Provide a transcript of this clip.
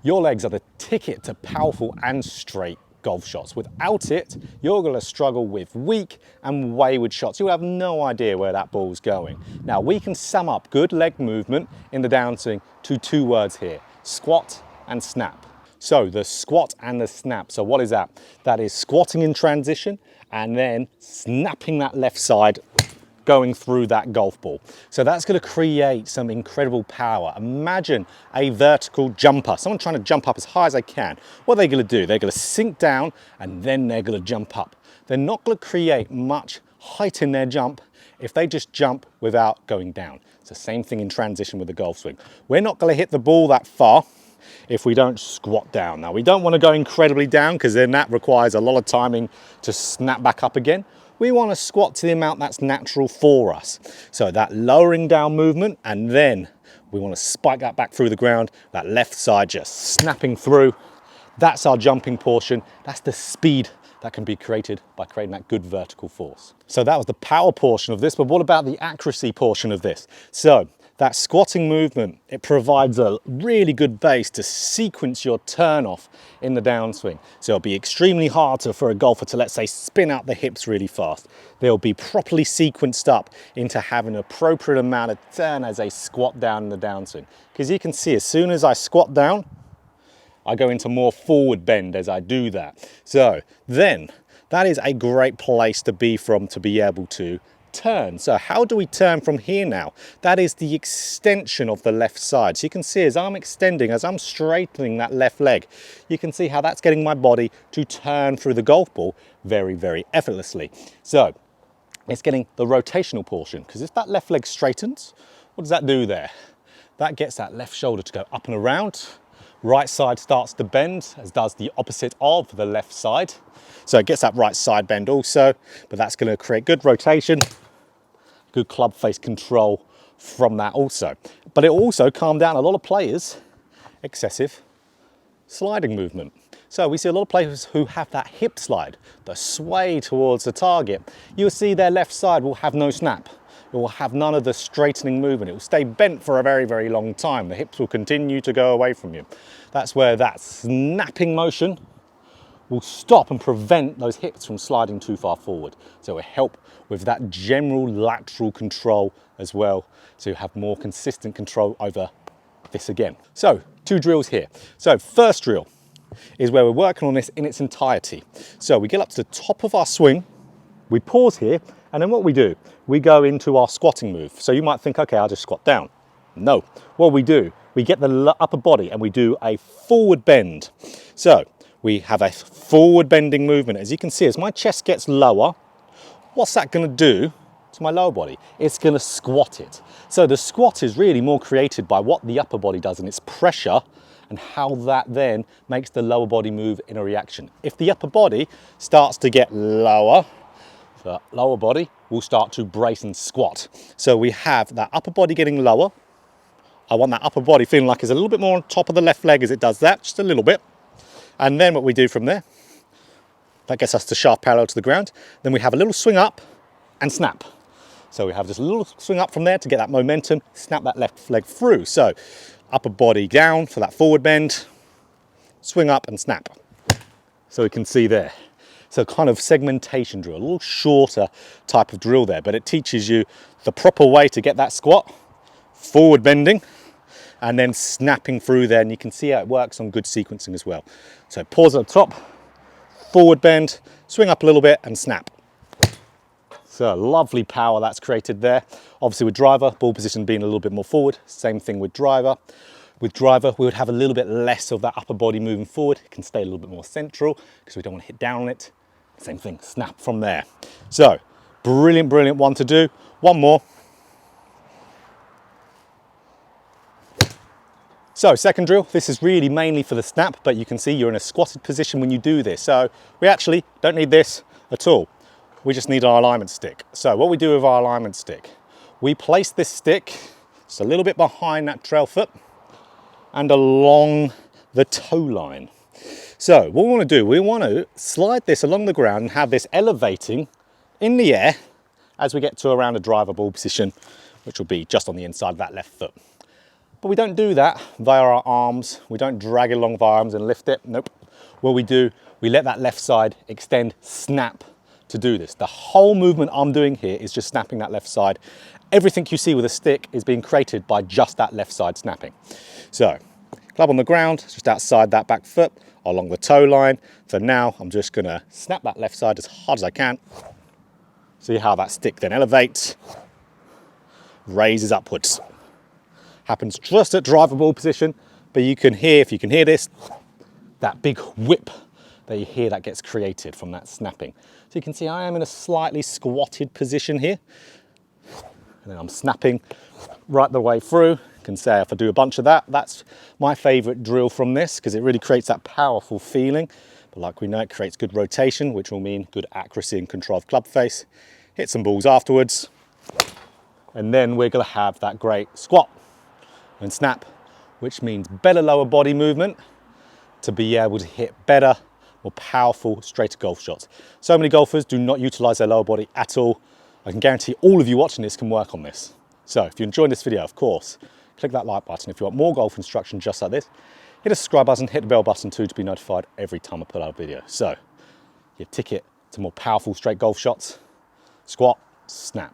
Your legs are the ticket to powerful and straight golf shots. Without it, you're going to struggle with weak and wayward shots. You'll have no idea where that ball's going. Now, we can sum up good leg movement in the downswing to two words here: squat and snap. So the squat and the snap. So what is that? That is squatting in transition and then snapping that left side, going through that golf ball. So that's going to create some incredible power. Imagine a vertical jumper, someone trying to jump up as high as they can. What are they going to do? They're going to sink down and then they're going to jump up. They're not going to create much height in their jump if they just jump without going down. It's the same thing in transition with the golf swing. We're not going to hit the ball that far if we don't squat down. Now, we don't want to go incredibly down because then that requires a lot of timing to snap back up again. We want to squat to the amount that's natural for us. So that lowering down movement, and then we want to spike that back through the ground, that left side just snapping through. That's our jumping portion. That's the speed that can be created by creating that good vertical force. So that was the power portion of this, but what about the accuracy portion of this? So that squatting movement, it provides a really good base to sequence your turn off in the downswing. So it'll be extremely hard for a golfer to, let's say, spin out the hips really fast. They'll be properly sequenced up into having an appropriate amount of turn as they squat down in the downswing. Because you can see, as soon as I squat down, I go into more forward bend as I do that. So then that is a great place to be from, to be able to turn. So how do we turn from here now? That is the extension of the left side. So you can see as I'm extending, as I'm straightening that left leg, you can see how that's getting my body to turn through the golf ball very, very effortlessly. So it's getting the rotational portion, because if that left leg straightens, what does that do there? That gets that left shoulder to go up and around. Right side starts to bend, as does the opposite of the left side. So it gets that right side bend also, but that's going to create good rotation, good club face control from that also. But it also calmed down a lot of players' excessive sliding movement. So we see a lot of players who have that hip slide, the sway towards the target. You'll see their left side will have no snap. It will have none of the straightening movement. It will stay bent for a very, very long time. The hips will continue to go away from you. That's where that snapping motion will stop and prevent those hips from sliding too far forward. So it will help with that general lateral control as well, so you have more consistent control over this again. So 2 drills here. So first drill is where we're working on this in its entirety. So we get up to the top of our swing, we pause here, and then what we do, we go into our squatting move. So you might think, okay, I'll just squat down. No, what we do, we get the upper body and we do a forward bend. So we have a forward bending movement. As you can see, as my chest gets lower, what's that going to do to my lower body? It's going to squat it. So the squat is really more created by what the upper body does and its pressure, and how that then makes the lower body move in a reaction. If the upper body starts to get lower, the lower body will start to brace and squat. So we have that upper body getting lower. I want that upper body feeling like it's a little bit more on top of the left leg as it does that, just a little bit. And then what we do from there, that gets us to shaft parallel to the ground. Then we have a little swing up and snap. So we have just a little swing up from there to get that momentum, snap that left leg through. So upper body down for that forward bend, swing up and snap. So we can see there. So kind of segmentation drill, a little shorter type of drill there, but it teaches you the proper way to get that squat, forward bending, and then snapping through there. And you can see how it works on good sequencing as well. So pause at the top, forward bend, swing up a little bit and snap. So lovely power that's created there. Obviously with driver, ball position being a little bit more forward, same thing with driver. With driver, we would have a little bit less of that upper body moving forward. It can stay a little bit more central because we don't want to hit down on it. Same thing, snap from there. So, brilliant, brilliant one to do. One more. So, second drill, this is really mainly for the snap, but you can see you're in a squatted position when you do this. So, we actually don't need this at all. We just need our alignment stick. So, what we do with our alignment stick, we place this stick just a little bit behind that trail foot and along the toe line. So what we want to do, we want to slide this along the ground and have this elevating in the air as we get to around a driver ball position, which will be just on the inside of that left foot. But we don't do that via our arms. We don't drag it along with our arms and lift it. Nope. What we do, we let that left side extend, snap to do this. The whole movement I'm doing here is just snapping that left side. Everything you see with a stick is being created by just that left side snapping. So, club on the ground, just outside that back foot, along the toe line. So now I'm just gonna snap that left side as hard as I can. See how that stick then elevates, raises upwards. Happens just at driver ball position, but you can hear, if you can hear this, that big whip that you hear that gets created from that snapping. So you can see I am in a slightly squatted position here. And then I'm snapping right the way through. You can say if I do a bunch of that, that's my favorite drill from this because it really creates that powerful feeling. But like we know, it creates good rotation, which will mean good accuracy and control of club face. Hit some balls afterwards. And then we're gonna have that great squat and snap, which means better lower body movement to be able to hit better, more powerful, straighter golf shots. So many golfers do not utilize their lower body at all. I can guarantee all of you watching this can work on this. So if you enjoyed this video, of course, click that like button. If you want more golf instruction just like this, hit the subscribe button, hit the bell button too to be notified every time I put out a video. So your ticket to more powerful straight golf shots, squat, snap.